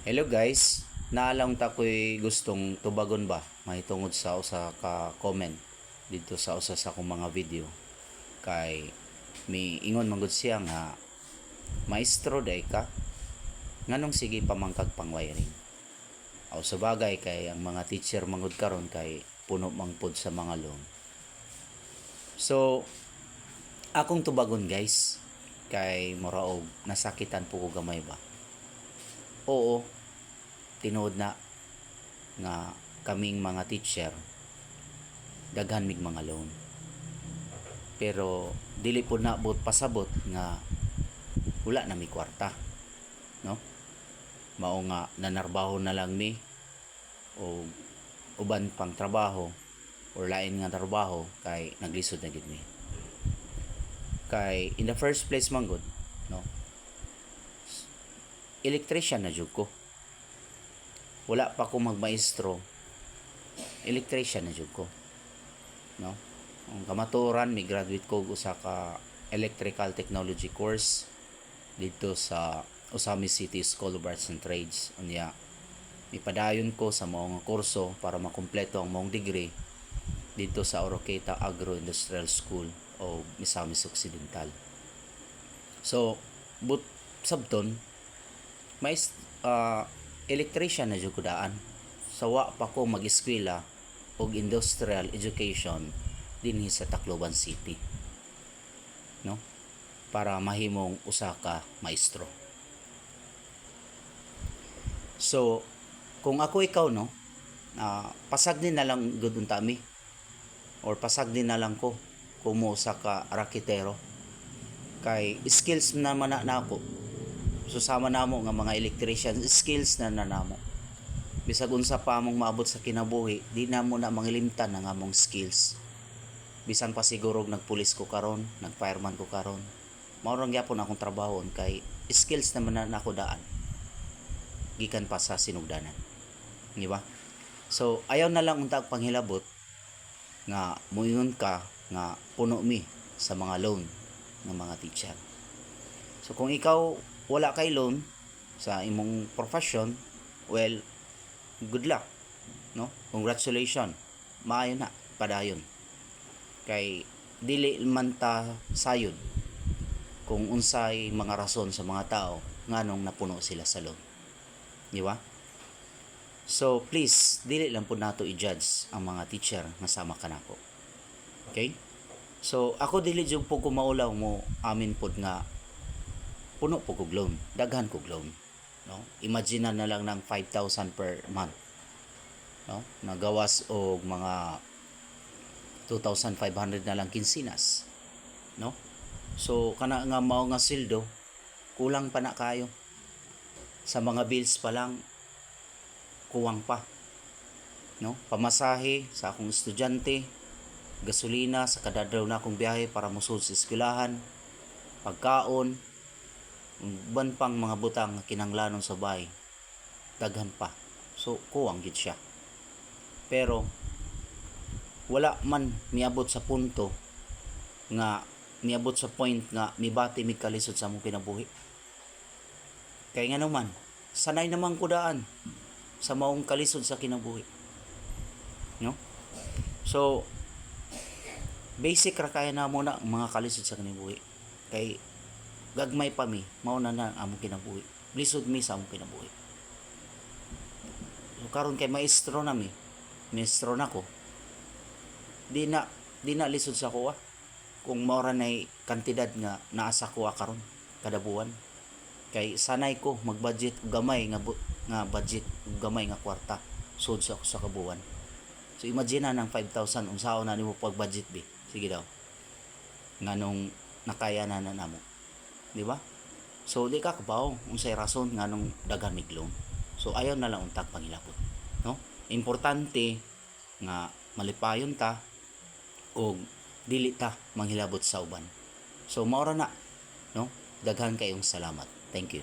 Hello guys, naalang ta ko'y gustong tubagon ba mahitungod sa usa ka comment dito sa usa sa akong mga video. Kay mi ingon man gud siya nga maestro day ka nganong sige pamangkag pang wiring. Aw sa bagay kay ang mga teacher mangud karon kay puno mangpod sa mga loan. So akong tubagon guys, kay mura og nasakitan po ko gamay ba. Oo, tinuod na nga kaming mga teacher daghan mig mga loan, pero dili po naabot pasabot nga wala na mi kwarta, no? Mao nga nanarbaho na lang mi o uban pang trabaho or lain nga trabaho kay naglisod na gid mi. Kay in the first place man gud, no, electrician na jud ko, wala pa ko magmaestro, electrician na jud ko, no? Ang kamaturan, may graduate ko usa ka electrical technology course dito sa Usami City School of Arts and Trades. Unya ipadayon ko sa maong kurso para makumpleto ang maong degree dito sa Oroqueta Agro-Industrial School o Misamis Occidental. So but sabton may electrician na jud ko daan, sawa pa ko mag-eskwela og industrial education dinhi sa Tacloban City, no, para mahimong usa ka maestro. So kung ako ikaw, no, pasag din na lang gud unta mi or pasag din na lang ko kumo usa ka raketero, kay skills naman na ako. Susama namo nga mga electrician, skills na namo. Bisag unsa pa among maabot sa kinabuhi, di na mo na mangilimtan ang among skills. Bisan pa siguro nagpulis ko karon, nagfireman ko karon, mao ra gyapon akong trabahon kay skills naman na ako daan gikan pa sa sinugdanan, di ba? So ayaw na lang unta panghilabot nga muingon ka nga puno mi sa mga loan ng mga teacher. So kung ikaw wala kay loan sa imong profession, well, good luck, no? Congratulations, maayo na padayon. Kay dili man ta sayod kung unsay mga rason sa mga tao nganong napuno sila sa loan, di ba? So please, dili lang po nato i-judge ang mga teacher nga sama kanako. Okay? So ako dili jud po ko maulaw mo amin pod nga puno po kog loan, daghan kog loan, no? Imagine na lang ng 5,000 per month, no? Nagawas og mga 2,500 na lang kinsinas, no? So kana nga mao nga sildo, kulang pa na kayo sa mga bills pa lang, kuwang pa, no? Pamasahe sa akong estudyante, gasolina sa kada adlaw na akong biyahe para mosud sa eskwelahan, pagkaon, ban pang mga butang nga kinanglanon sa bahay, daghan pa. So kuwang gid siya. Pero wala man miabot sa punto nga miabot sa point nga mibati mi kalisod sa among kinabuhi. Kay nga naman sanay naman ko daan sa maong kalisod sa kinabuhi, no? So basic ra kaya na mo na mga kalisod sa kinabuhi, kay gagmay pa mi mao na among kinabuhi, lisod mi sa among kinabuhi. So karon kay maestro na mi, maestro na ko, di na lisod sa kuha kung mao ra nay kantidad nga naa sa kuha karon kada buwan. Kay sanay ko mag-budget gamay nga budget, gamay nga kwarta sud sa kabuwan. So imagine na ng 5,000 unsaon na nimo pag-budget bi, sige daw nganong nakaya na namo, di ba? So di ka kabaw unsay rason nganong daghan mig loan. So ayaw na lang untag pangilabot, no? Importante nga malipayon ta o dili ta manghilabot sa uban. So mao ra na, no? Daghan kayong salamat. Thank you.